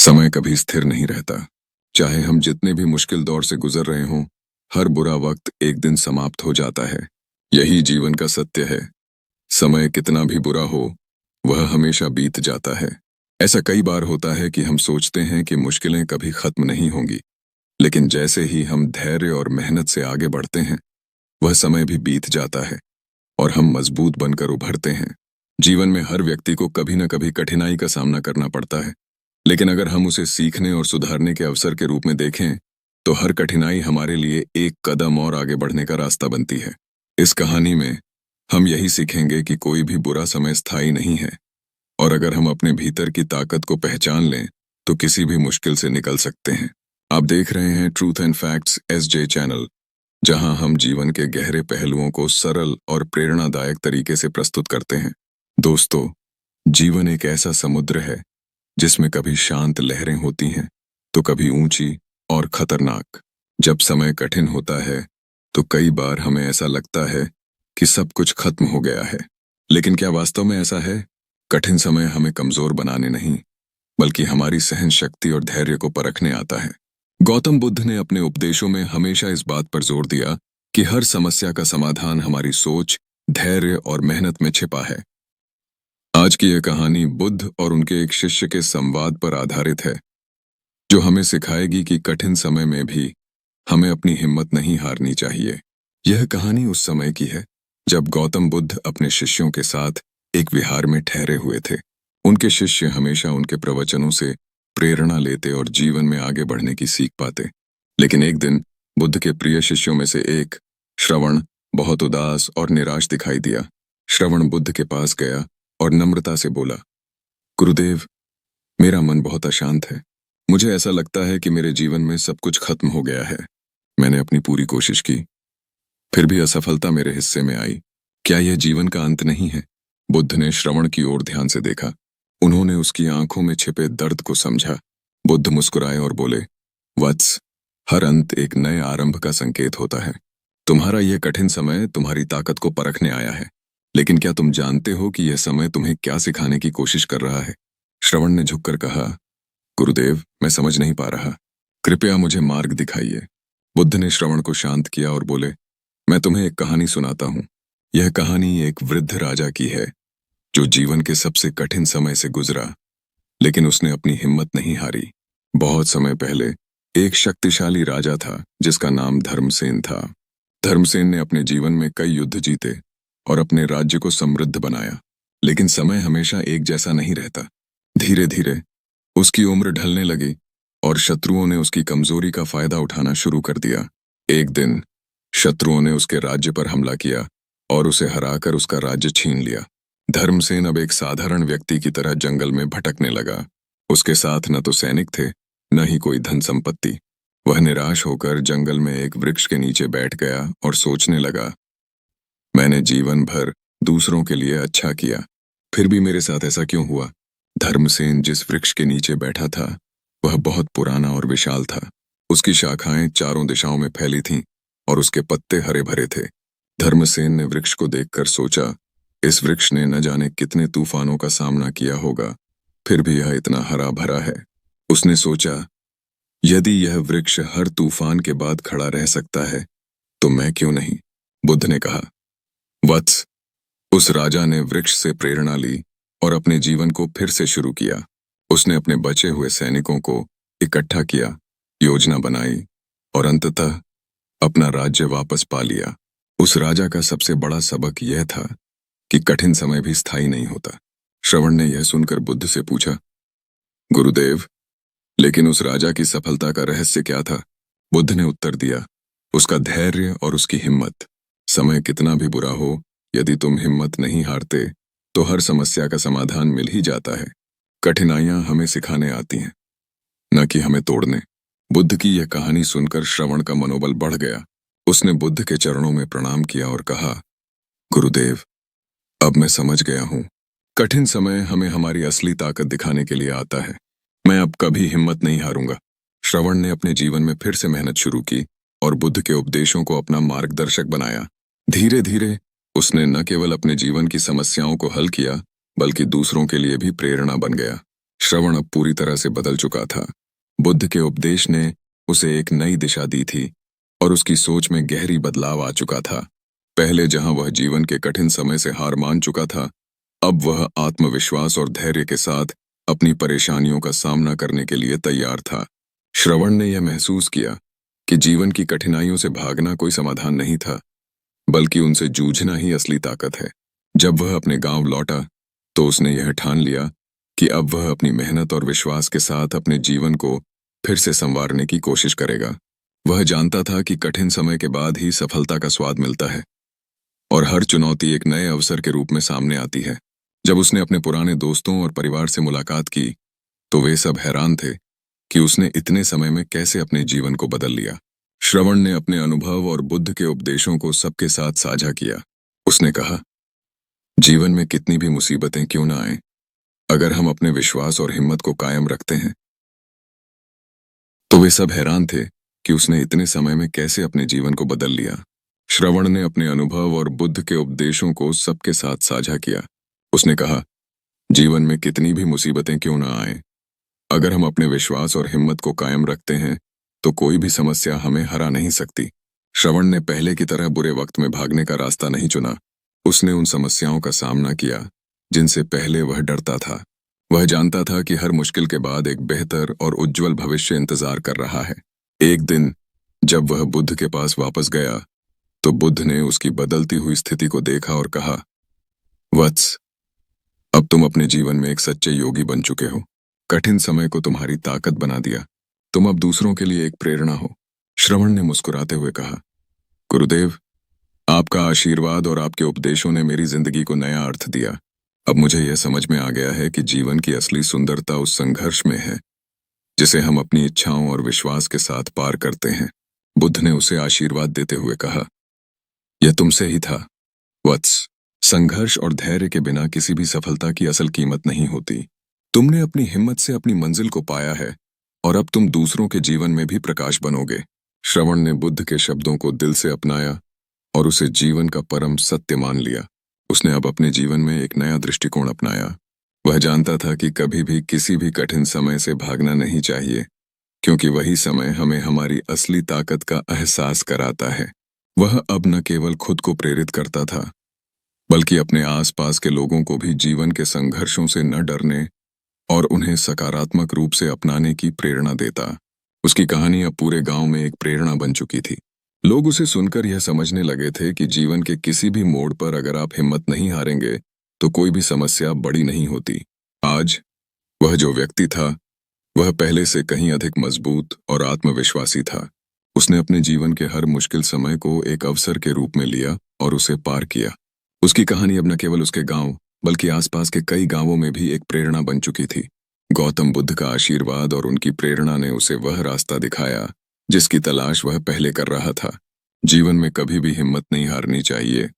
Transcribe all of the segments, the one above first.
समय कभी स्थिर नहीं रहता। चाहे हम जितने भी मुश्किल दौर से गुजर रहे हों, हर बुरा वक्त एक दिन समाप्त हो जाता है। यही जीवन का सत्य है। समय कितना भी बुरा हो, वह हमेशा बीत जाता है। ऐसा कई बार होता है कि हम सोचते हैं कि मुश्किलें कभी खत्म नहीं होंगी, लेकिन जैसे ही हम धैर्य और मेहनत से आगे बढ़ते हैं, वह समय भी बीत जाता है और हम मजबूत बनकर उभरते हैं। जीवन में हर व्यक्ति को कभी न कभी कठिनाई का सामना करना पड़ता है, लेकिन अगर हम उसे सीखने और सुधारने के अवसर के रूप में देखें, तो हर कठिनाई हमारे लिए एक कदम और आगे बढ़ने का रास्ता बनती है। इस कहानी में हम यही सीखेंगे कि कोई भी बुरा समय स्थायी नहीं है, और अगर हम अपने भीतर की ताकत को पहचान लें, तो किसी भी मुश्किल से निकल सकते हैं। आप देख रहे हैं truth and facts SJ channel, जहां हम जीवन के गहरे पहलुओं को सरल और प्रेरणादायक तरीके से प्रस्तुत करते हैं। दोस्तों, जीवन एक ऐसा समुद्र है जिसमें कभी शांत लहरें होती हैं, तो कभी ऊंची और खतरनाक। जब समय कठिन होता है, तो कई बार हमें ऐसा लगता है कि सब कुछ खत्म हो गया है। लेकिन क्या वास्तव में ऐसा है? कठिन समय हमें कमजोर बनाने नहीं, बल्कि हमारी सहन शक्ति और धैर्य को परखने आता है। गौतम बुद्ध ने अपने उपदेशों में हमेशा इस बात पर जोर दिया कि हर समस्या का समाधान हमारी सोच, धैर्य और मेहनत में छिपा है। आज की यह कहानी बुद्ध और उनके एक शिष्य के संवाद पर आधारित है, जो हमें सिखाएगी कि कठिन समय में भी हमें अपनी हिम्मत नहीं हारनी चाहिए। यह कहानी उस समय की है जब गौतम बुद्ध अपने शिष्यों के साथ एक विहार में ठहरे हुए थे। उनके शिष्य हमेशा उनके प्रवचनों से प्रेरणा लेते और जीवन में आगे बढ़ने की सीख पाते। लेकिन एक दिन बुद्ध के प्रिय शिष्यों में से एक, श्रवण, बहुत उदास और निराश दिखाई दिया। श्रवण बुद्ध के पास गया और नम्रता से बोला, गुरुदेव, मेरा मन बहुत अशांत है। मुझे ऐसा लगता है कि मेरे जीवन में सब कुछ खत्म हो गया है। मैंने अपनी पूरी कोशिश की, फिर भी असफलता मेरे हिस्से में आई। क्या यह जीवन का अंत नहीं है? बुद्ध ने श्रवण की ओर ध्यान से देखा। उन्होंने उसकी आंखों में छिपे दर्द को समझा। बुद्ध मुस्कुराए और बोले, वत्स, हर अंत एक नए आरंभ का संकेत होता है। तुम्हारा यह कठिन समय तुम्हारी ताकत को परखने आया है, लेकिन क्या तुम जानते हो कि यह समय तुम्हें क्या सिखाने की कोशिश कर रहा है? श्रवण ने झुककर कहा, गुरुदेव, मैं समझ नहीं पा रहा। कृपया मुझे मार्ग दिखाइए। बुद्ध ने श्रवण को शांत किया और बोले, मैं तुम्हें एक कहानी सुनाता हूँ। यह कहानी एक वृद्ध राजा की है, जो जीवन के सबसे कठिन समय से गुजरा, लेकिन उसने अपनी हिम्मत नहीं हारी। बहुत समय पहले एक शक्तिशाली राजा था जिसका नाम धर्मसेन था। धर्मसेन ने अपने जीवन में कई युद्ध जीते और अपने राज्य को समृद्ध बनाया, लेकिन समय हमेशा एक जैसा नहीं रहता। धीरे धीरे उसकी उम्र ढलने लगी और शत्रुओं ने उसकी कमजोरी का फायदा उठाना शुरू कर दिया। एक दिन शत्रुओं ने उसके राज्य पर हमला किया और उसे हराकर उसका राज्य छीन लिया। धर्मसेन अब एक साधारण व्यक्ति की तरह जंगल में भटकने लगा। उसके साथ न तो सैनिक थे, न ही कोई धन संपत्ति। वह निराश होकर जंगल में एक वृक्ष के नीचे बैठ गया और सोचने लगा, मैंने जीवन भर दूसरों के लिए अच्छा किया, फिर भी मेरे साथ ऐसा क्यों हुआ? धर्मसेन जिस वृक्ष के नीचे बैठा था, वह बहुत पुराना और विशाल था। उसकी शाखाएं चारों दिशाओं में फैली थीं और उसके पत्ते हरे भरे थे। धर्मसेन ने वृक्ष को देखकर सोचा, इस वृक्ष ने न जाने कितने तूफानों का सामना किया होगा, फिर भी यह इतना हरा भरा है। उसने सोचा, यदि यह वृक्ष हर तूफान के बाद खड़ा रह सकता है, तो मैं क्यों नहीं? बुद्ध ने कहा, वत्स। उस राजा ने वृक्ष से प्रेरणा ली और अपने जीवन को फिर से शुरू किया। उसने अपने बचे हुए सैनिकों को इकट्ठा किया, योजना बनाई और अंततः अपना राज्य वापस पा लिया। उस राजा का सबसे बड़ा सबक यह था कि कठिन समय भी स्थायी नहीं होता। श्रवण ने यह सुनकर बुद्ध से पूछा, गुरुदेव, लेकिन उस राजा की सफलता का रहस्य क्या था? बुद्ध ने उत्तर दिया, उसका धैर्य और उसकी हिम्मत। समय कितना भी बुरा हो, यदि तुम हिम्मत नहीं हारते, तो हर समस्या का समाधान मिल ही जाता है। कठिनाइयां हमें सिखाने आती हैं, न कि हमें तोड़ने। बुद्ध की यह कहानी सुनकर श्रवण का मनोबल बढ़ गया। उसने बुद्ध के चरणों में प्रणाम किया और कहा, गुरुदेव, अब मैं समझ गया हूँ। कठिन समय हमें हमारी असली ताकत दिखाने के लिए आता है। मैं अब कभी हिम्मत नहीं हारूंगा। श्रवण ने अपने जीवन में फिर से मेहनत शुरू की और बुद्ध के उपदेशों को अपना मार्गदर्शक बनाया। धीरे धीरे उसने न केवल अपने जीवन की समस्याओं को हल किया, बल्कि दूसरों के लिए भी प्रेरणा बन गया। श्रवण अब पूरी तरह से बदल चुका था। बुद्ध के उपदेश ने उसे एक नई दिशा दी थी और उसकी सोच में गहरी बदलाव आ चुका था। पहले जहां वह जीवन के कठिन समय से हार मान चुका था, अब वह आत्मविश्वास और धैर्य के साथ अपनी परेशानियों का सामना करने के लिए तैयार था। श्रवण ने यह महसूस किया कि जीवन की कठिनाइयों से भागना कोई समाधान नहीं था, बल्कि उनसे जूझना ही असली ताकत है। जब वह अपने गांव लौटा, तो उसने यह ठान लिया कि अब वह अपनी मेहनत और विश्वास के साथ अपने जीवन को फिर से संवारने की कोशिश करेगा। वह जानता था कि कठिन समय के बाद ही सफलता का स्वाद मिलता है और हर चुनौती एक नए अवसर के रूप में सामने आती है। जब उसने अपने पुराने दोस्तों और परिवार से मुलाकात की, तो वे सब हैरान थे कि उसने इतने समय में कैसे अपने जीवन को बदल लिया। श्रवण ने अपने अनुभव और बुद्ध के उपदेशों को सबके साथ साझा किया। उसने कहा, जीवन में कितनी भी मुसीबतें क्यों ना आए, अगर हम अपने विश्वास और हिम्मत को कायम रखते हैं। तो वे सब हैरान थे कि उसने इतने समय में कैसे अपने जीवन को बदल लिया। श्रवण ने अपने अनुभव और बुद्ध के उपदेशों को सबके साथ साझा किया। उसने कहा, जीवन में कितनी भी मुसीबतें क्यों ना आए, अगर हम अपने विश्वास और हिम्मत को कायम रखते हैं, तो कोई भी समस्या हमें हरा नहीं सकती। श्रवण ने पहले की तरह बुरे वक्त में भागने का रास्ता नहीं चुना। उसने उन समस्याओं का सामना किया जिनसे पहले वह डरता था। वह जानता था कि हर मुश्किल के बाद एक बेहतर और उज्जवल भविष्य इंतजार कर रहा है। एक दिन जब वह बुद्ध के पास वापस गया, तो बुद्ध ने उसकी बदलती हुई स्थिति को देखा और कहा, वत्स, अब तुम अपने जीवन में एक सच्चे योगी बन चुके हो। कठिन समय को तुम्हारी ताकत बना दिया। तुम अब दूसरों के लिए एक प्रेरणा हो। श्रवण ने मुस्कुराते हुए कहा, गुरुदेव, आपका आशीर्वाद और आपके उपदेशों ने मेरी जिंदगी को नया अर्थ दिया। अब मुझे यह समझ में आ गया है कि जीवन की असली सुंदरता उस संघर्ष में है जिसे हम अपनी इच्छाओं और विश्वास के साथ पार करते हैं। बुद्ध ने उसे आशीर्वाद देते हुए कहा, यह तुमसे ही था, वत्स। संघर्ष और धैर्य के बिना किसी भी सफलता की असल कीमत नहीं होती। तुमने अपनी हिम्मत से अपनी मंजिल को पाया है और अब तुम दूसरों के जीवन में भी प्रकाश बनोगे। श्रवण ने बुद्ध के शब्दों को दिल से अपनाया और उसे जीवन का परम सत्य मान लिया। उसने अब अपने जीवन में एक नया दृष्टिकोण अपनाया। वह जानता था कि कभी भी किसी भी कठिन समय से भागना नहीं चाहिए, क्योंकि वही समय हमें हमारी असली ताकत का एहसास कराता है। वह अब न केवल खुद को प्रेरित करता था, बल्कि अपने आसपास के लोगों को भी जीवन के संघर्षों से न डरने और उन्हें सकारात्मक रूप से अपनाने की प्रेरणा देता। उसकी कहानी अब पूरे गांव में एक प्रेरणा बन चुकी थी। लोग उसे सुनकर यह समझने लगे थे कि जीवन के किसी भी मोड़ पर अगर आप हिम्मत नहीं हारेंगे, तो कोई भी समस्या बड़ी नहीं होती। आज वह जो व्यक्ति था, वह पहले से कहीं अधिक मजबूत और आत्मविश्वासी था। उसने अपने जीवन के हर मुश्किल समय को एक अवसर के रूप में लिया और उसे पार किया। उसकी कहानी अब न केवल उसके गांव, बल्कि आसपास के कई गांवों में भी एक प्रेरणा बन चुकी थी। गौतम बुद्ध का आशीर्वाद और उनकी प्रेरणा ने उसे वह रास्ता दिखाया जिसकी तलाश वह पहले कर रहा था। जीवन में कभी भी हिम्मत नहीं हारनी चाहिए,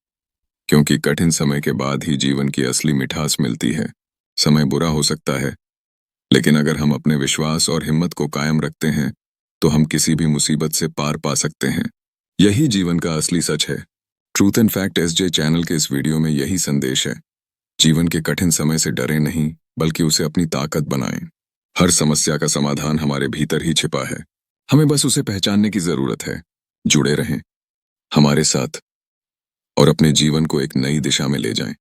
क्योंकि कठिन समय के बाद ही जीवन की असली मिठास मिलती है। समय बुरा हो सकता है, लेकिन अगर हम अपने विश्वास और हिम्मत को कायम रखते हैं, तो हम किसी भी मुसीबत से पार पा सकते हैं। यही जीवन का असली सच है। Truth and fact SJ channel के इस वीडियो में यही संदेश है। जीवन के कठिन समय से डरें नहीं, बल्कि उसे अपनी ताकत बनाएं। हर समस्या का समाधान हमारे भीतर ही छिपा है। हमें बस उसे पहचानने की जरूरत है। जुड़े रहें हमारे साथ और अपने जीवन को एक नई दिशा में ले जाएं।